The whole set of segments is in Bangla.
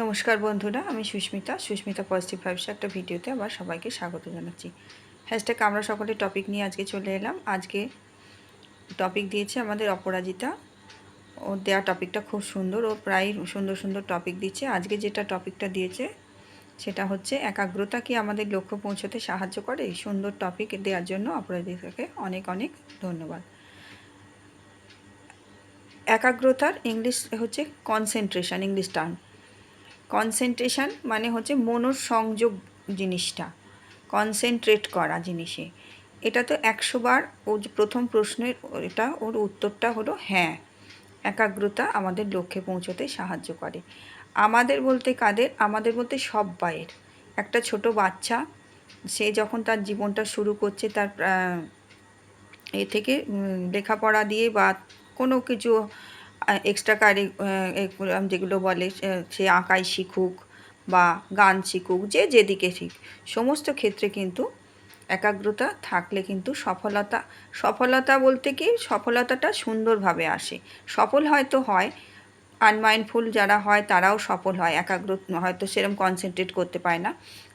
নমস্কার বন্ধুরা, আমি সুস্মিতা পজিটিভ ভাইবসে একটা ভিডিওতে আবার সবাইকে স্বাগত জানাচ্ছি। হ্যাশট্যাগ আমরা সকলে টপিক নিয়ে আজকে চলে এলাম। আজকে টপিক দিয়েছে আমাদের অপরাজিতা। ওর দেওয়া টপিকটা খুব সুন্দর, ও প্রায় সুন্দর সুন্দর টপিক দিচ্ছে। আজকে যেটা টপিকটা দিয়েছে সেটা হচ্ছে একাগ্রতা কি আমাদের লক্ষ্য পৌঁছতে সাহায্য করে। সুন্দর টপিক দেওয়ার জন্য অপরাজিতাকে অনেক অনেক ধন্যবাদ। একাগ্রতার ইংলিশ হচ্ছে কনসেন্ট্রেশন, ইংলিশ টার্ম। কনসেন্ট্রেশন মানে হচ্ছে মনোসংযোগ জিনিসটা, কনসেন্ট্রেট করা জিনিসে। এটা তো 100 বার ও প্রথম প্রশ্নের এটা ওর উত্তরটা হলো হ্যাঁ, একাগ্রতা আমাদের লক্ষ্যে পৌঁছতে সাহায্য করে। আমাদের বলতে কাদের? আমাদের বলতে সব্বাইয়ের। একটা ছোট বাচ্চা, সে যখন তার জীবনটা শুরু করছে, তার এ থেকে লেখাপড়া দিয়ে বা কোনো কিছু এক্সট্রা যেগুলো বলে, সে আঁকাই শিখুক বা গান শিখুক, যে যেদিকে শিখ, সমস্ত ক্ষেত্রে কিন্তু একাগ্রতা থাকলে কিন্তু সফলতা বলতে কি, সফলতাটা সুন্দরভাবে আসে। সফল হয়তো হয়, আনমাইন্ডফুল যারা হয় তারাও সফল হয়, একাগ্র হয়তো সেরকম কনসেন্ট্রেট করতে পারে না,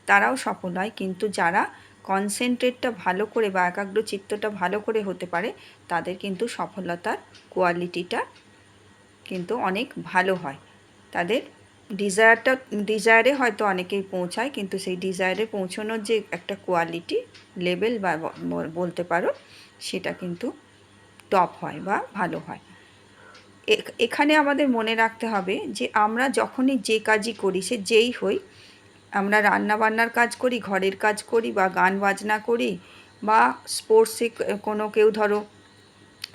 তারাও সফল হয়। কিন্তু যারা কনসেন্ট্রেটটা ভালো করে বা একাগ্র চিত্তটা ভালো করে হতে পারে, তাদের কিন্তু সফলতার কোয়ালিটিটা কিন্তু অনেক ভালো হয়। তাদের ডিজায়ারে হয়তো অনেকেই পৌঁছায়, কিন্তু সেই ডিজায়ারে পৌঁছানোর যে একটা কোয়ালিটি লেভেল বা বলতে পারো, সেটা কিন্তু টপ হয় বা ভালো হয়। এখানে আমাদের মনে রাখতে হবে যে আমরা যখনই যে কাজই করি, সে যেই হই, আমরা রান্নাবান্নার কাজ করি, ঘরের কাজ করি, বা গান বাজনা করি, বা স্পোর্টসে কোনো কেউ ধরো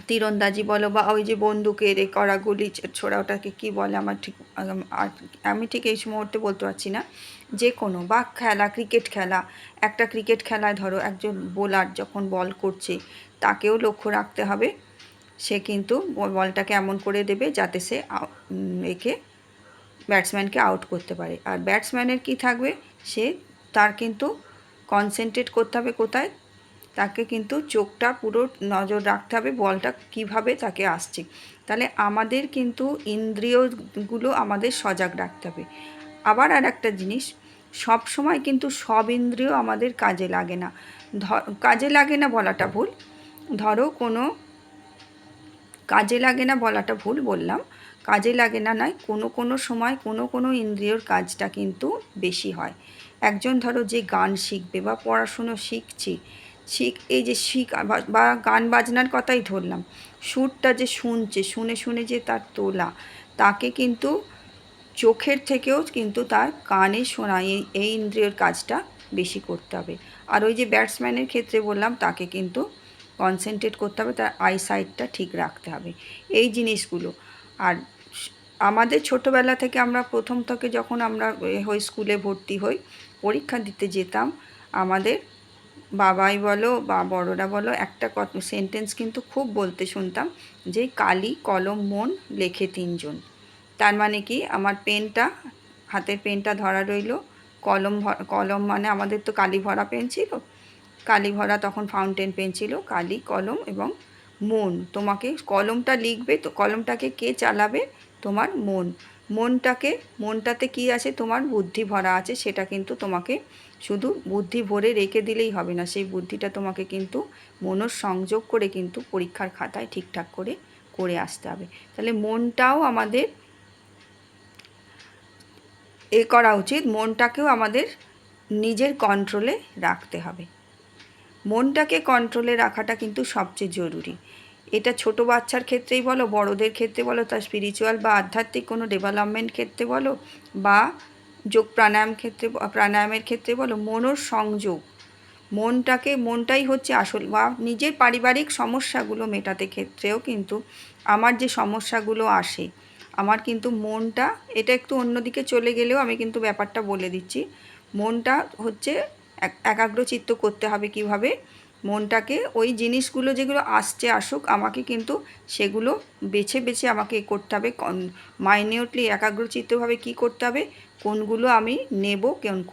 তীরন্দাজি বলো, বা ওই যে বন্দুকের করা গুলি ছোড়া, ওটাকে কী বলে আমি ঠিক এই মুহূর্তে বলতে পারছি না। যে কোনো বা খেলা, ক্রিকেট খেলা, একটা ক্রিকেট খেলায় ধরো একজন বোলার যখন বল করছে, তাকেও লক্ষ্য রাখতে হবে। সে কিন্তু বলটাকে এমন করে দেবে যাতে সে ব্যাটসম্যানকে আউট করতে পারে। আর ব্যাটসম্যানের কি থাকবে, তার কিন্তু কনসেন্ট্রেট করতে হবে কোথায়, তাকে কিন্তু চোখটা পুরো নজর রাখতে হবে বলটা কিভাবে তাকে আসছে। তাহলে আমাদের কিন্তু ইন্দ্রিয়গুলো আমাদের সজাগ রাখতে হবে। আবার আর একটা জিনিস, সব সময় কিন্তু সব ইন্দ্রিয় আমাদের কাজে লাগে না। কাজে লাগে না বলাটা ভুল, ধরো কোনো কাজে লাগে না বলাটা ভুল বললাম, কাজে লাগে না নয়, কোনো সময় কোনো ইন্দ্রিয়র কাজটা কিন্তু বেশি হয়। একজন ধরো যে গান শিখবে বা পড়াশুনো এই যে বা গান বাজনার কথাই ধরলাম, সুরটা যে শুনছে, শুনে যে তার তোলা, তাকে কিন্তু চোখের থেকেও কিন্তু তার কানে শোনা, এই ইন্দ্রিয়র কাজটা বেশি করতে হবে। আর ওই যে ব্যাটসম্যানের ক্ষেত্রে বললাম, তাকে কিন্তু কনসেন্ট্রেট করতে হবে, তার আইসাইটটা ঠিক রাখতে হবে, এই জিনিসগুলো। আর আমাদের ছোটোবেলা থেকে আমরা প্রথম থেকে যখন আমরা স্কুলে ভর্তি হই, পরীক্ষা দিতে যেতাম, আমাদের বাবাই বলো বা বড়রা বলো, একটা সেন্টেন্স কিন্তু খুব বলতে শুনতাম, যে কালি কলম মন লেখে তিনজন। তার মানে কি, আমার হাতের পেনটা ধরা রইল, কলম মানে আমাদের তো কালি ভরা পেন ছিল, কালি ভরা তখন ফাউন্টেন পেন ছিল, কালি কলম এবং মন। তোমাকে কলমটা লিখবে, তো কলমটাকে কে চালাবে? তোমার মনটাতে কি আছে? তোমার বুদ্ধি ভরা আছে। সেটা কিন্তু তোমাকে শুধু বুদ্ধি ভরে রেখে দিলেই হবে না, সেই বুদ্ধিটা তোমাকে কিন্তু মনঃসংযোগ করে কিন্তু পরীক্ষার খাতায় ঠিকঠাক করে আসতে হবে। তাহলে মনটাও আমাদের করা উচিত, মনটাকেও আমাদের নিজের কন্ট্রোলে রাখতে হবে। মনটাকে কন্ট্রোলে রাখাটা কিন্তু সবচেয়ে জরুরি। এটা ছোট বাচ্চার ক্ষেত্রেই বলো, বড়দের ক্ষেত্রে বলো, তার স্পিরিচুয়াল বা আধ্যাত্মিক কোনো ডেভেলপমেন্ট ক্ষেত্রে বলো, বা যোগ প্রাণায়ামের ক্ষেত্রে বলো, সংযোগ, মনটাই হচ্ছে আসল। বা নিজের পারিবারিক সমস্যাগুলো মেটাতে ক্ষেত্রেও কিন্তু আমার যে সমস্যাগুলো আসে, আমার কিন্তু মনটা, এটা একটু অন্যদিকে চলে গেলেও আমি কিন্তু ব্যাপারটা বলে দিচ্ছি। মনটা হচ্ছে একাগ্রচিত্ত করতে হবে কিভাবে, মনটাকে ওই জিনিসগুলো যেগুলো আসুক, আমাকে কিন্তু সেগুলো বেছে আমাকে করতে হবে, মাইনিউটলি একাগ্রচিত্তভাবে কি করতে হবে, কোনগুলো আমি নেব,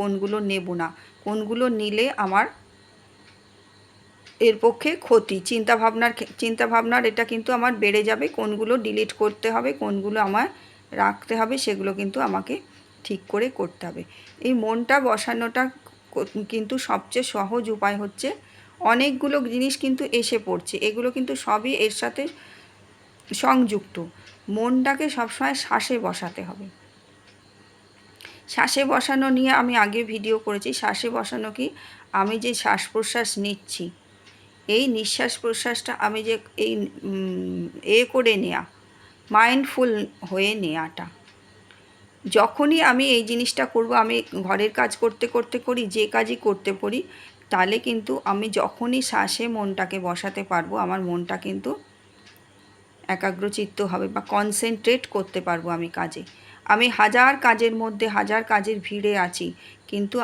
কোনগুলো নেব না, কোনগুলো নিলে আমার এর পক্ষে ক্ষতি, চিন্তাভাবনার এটা কিন্তু আমার বেড়ে যাবে, কোনগুলো ডিলিট করতে হবে, কোনগুলো আমার রাখতে হবে, সেগুলো কিন্তু আমাকে ঠিক করে করতে হবে। এই মনটা বসানোটা কিন্তু সবচেয়ে সহজ উপায় হচ্ছে, অনেকগুলো জিনিস কিন্তু এসে পড়ছে, এগুলো কিন্তু সবই এর সাথে সংযুক্ত। মনটাকে সবসময় শ্বাসে বসাতে হবে। শ্বাসে বসানো নিয়ে আমি আগে ভিডিও করেছি। শ্বাসে বসানো কি, আমি যে শ্বাস প্রশ্বাস নিচ্ছি, এই নিঃশ্বাস প্রশ্বাসটা আমি যে এই করে নেওয়া, মাইন্ডফুল হয়ে নেওয়াটা, যখনই আমি এই জিনিসটা করব, আমি ঘরের কাজ করতে করতে করি, যে কাজই করতে পারি, তাহলে কিন্তু আমি যখনই শ্বাসে মনটাকে বসাতে পারবো, আমার মনটা কিন্তু একাগ্রচিত্ত হবে বা কনসেন্ট্রেট করতে পারবো আমি কাজে। আমি হাজার কাজের মধ্যে, হাজার কাজের ভিড়ে আছি, কিন্তু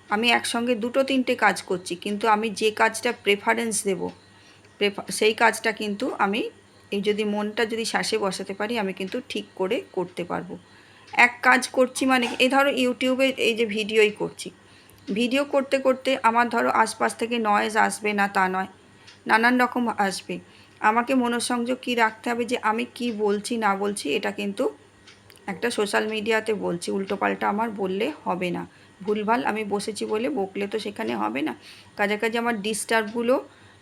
আমি একসঙ্গে দুটো তিনটে কাজ করছি, কিন্তু আমি যে কাজটা প্রেফারেন্স দেব, সেই কাজটা কিন্তু আমি এই যদি মনটা যদি শ্বাসে বসাতে পারি, আমি কিন্তু ঠিক করে করতে পারবো। এক কাজ করছি মানে, এই ধরো ইউটিউবে এই যে ভিডিওই করছি, ভিডিও করতে করতে আমার ধরো আশপাশ থেকে নয়েজ আসবে না তা নয়, নানান রকম আসবে। আমাকে মনোসংযোগ কী রাখতে হবে, যে আমি কি বলছি না বলছি, এটা কিন্তু একটা সোশ্যাল মিডিয়াতে বলছি, উল্টোপাল্টা আমার বললে হবে না। ভুলভাল আমি বসেছি বলে বকলে তো সেখানে হবে না। কাজে কাজে আমার ডিস্টার্বগুলো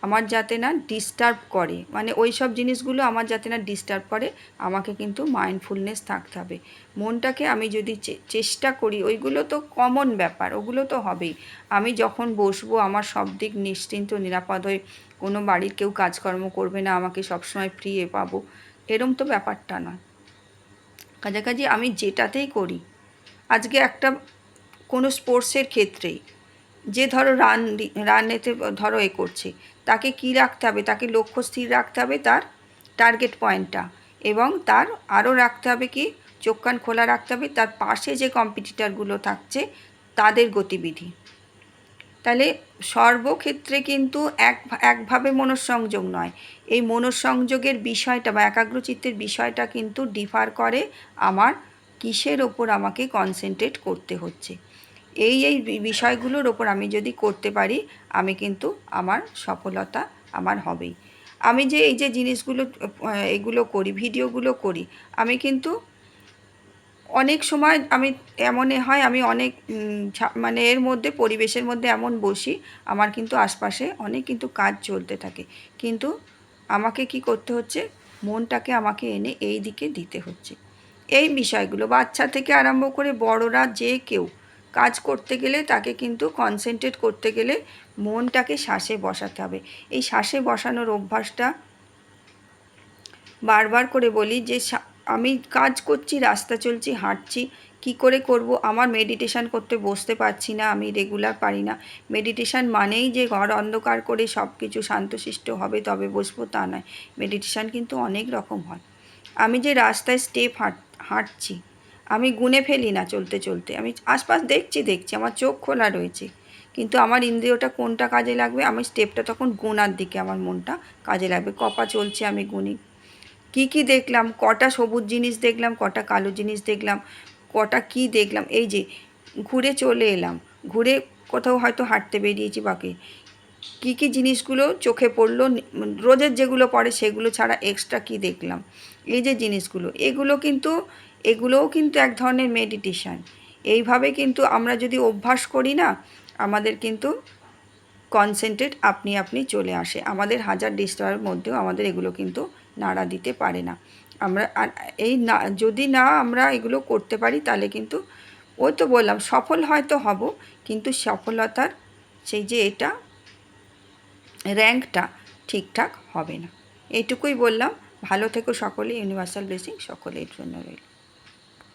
আমার যাতে না ডিস্টার্ব করে, মানে ওই সব জিনিসগুলো আমার যাতে না ডিস্টার্ব করে, আমাকে কিন্তু মাইন্ডফুলনেস থাকতে হবে। মনটাকে আমি যদি চেষ্টা করি, ওইগুলো তো কমন ব্যাপার, ওগুলো তো হবেই। আমি যখন বসবো, আমার সব দিক নিশ্চিন্ত নিরাপদ হয়ে, কোনো বাড়ির কেউ কাজকর্ম করবে না, আমাকে সবসময় ফ্রি পাবো, এরম তো ব্যাপারটা নয়। কাছাকাছি আমি যেটাতেই করি, আজকে একটা কোনো স্পোর্টসের ক্ষেত্রেই, যে ধরো রানেতে ধরো করছে, তাকে কি রাখতে হবে, তাকে লক্ষ্য স্থির রাখতে হবে, তার টার্গেট পয়েন্টটা, এবং তার আরও রাখতে হবে কি, চোখ কান খোলা রাখতে হবে তার পাশে যে কম্পিটিটারগুলো থাকছে তাদের গতিবিধি। তাহলে সর্বক্ষেত্রে কিন্তু একভাবে মনঃসংযোগ নয়, এই মনঃসংযোগের বিষয়টা বা একাগ্রচিত্তের বিষয়টা কিন্তু ডিফার করে আমার কিসের ওপর আমাকে কনসেন্ট্রেট করতে হচ্ছে। এই বিষয়গুলোর ওপর আমি যদি করতে পারি, আমি কিন্তু আমার সফলতা আমার হবেই। আমি যে এই যে জিনিসগুলো এগুলো করি, ভিডিওগুলো করি, আমি কিন্তু অনেক সময় আমি হয়, আমি অনেক মানে এর মধ্যে পরিবেশের মধ্যে এমন বসি, আমার কিন্তু আশপাশে অনেক কিন্তু কাজ চলতে থাকে, কিন্তু আমাকে কি করতে হচ্ছে, মনটাকে আমাকে এনে এই দিকে দিতে হচ্ছে। এই বিষয়গুলো বাচ্চা থেকে আরম্ভ করে বড়রা যে কেউ কাজ করতে গেলে, তাকে কিন্তু কনসেন্ট্রেট করতে গেলে মনটাকে শ্বাসে বসাতে হবে। এই শ্বাসে বসানোর অভ্যাসটা বারবার করে বলি, যে আমি কাজ করছি, রাস্তা চলছি, হাঁটছি, কি করে করব, আমার মেডিটেশান করতে বসতে পারছি না, আমি রেগুলার পারি না। মেডিটেশান মানেই যে ঘর অন্ধকার করে সব কিছু শান্তশিষ্ট হবে তবে বসবো, তা নয়। মেডিটেশান কিন্তু অনেক রকম হয়। আমি যে রাস্তায় স্টেপ হাঁটছি, আমি গুনে ফেলি না চলতে চলতে, আমি আশপাশ দেখছি, আমার চোখ খোলা রয়েছে, কিন্তু আমার ইন্দ্রিয়টা কোনটা কাজে লাগবে, আমি স্টেপটা তখন গোনার দিকে আমার মনটা কাজে লাগবে। কপা চলছে আমি গুনি, কি দেখলাম, কটা সবুজ জিনিস দেখলাম, কটা কালো জিনিস দেখলাম, কটা কি দেখলাম, এই যে ঘুরে চলে এলাম, ঘুরে কোথাও হয়তো হাঁটতে বেরিয়েছি, বাকি কি জিনিসগুলো চোখে পড়লো, রোজের যেগুলো পড়ে সেগুলো ছাড়া এক্সট্রা কি দেখলাম, এই যে জিনিসগুলো, এগুলোও কিন্তু এক ধরনের মেডিটেশান। এইভাবে কিন্তু আমরা যদি অভ্যাস করি না, আমাদের কিন্তু কনসেন্ট্রেট আপনি চলে আসে। আমাদের হাজার ডিস্টার্বের মধ্যেও আমাদের এগুলো কিন্তু নাড়া দিতে পারে না। আমরা যদি না আমরা এগুলো করতে পারি, তাহলে কিন্তু ওই তো বললাম, সফল হয়তো হব, কিন্তু সফলতার সেই যে র্যাঙ্কটা ঠিকঠাক হবে না। এইটুকুই বললাম। ভালো থেকো সকলে, ইউনিভার্সাল ব্লেসিং সকলের জন্য রইল।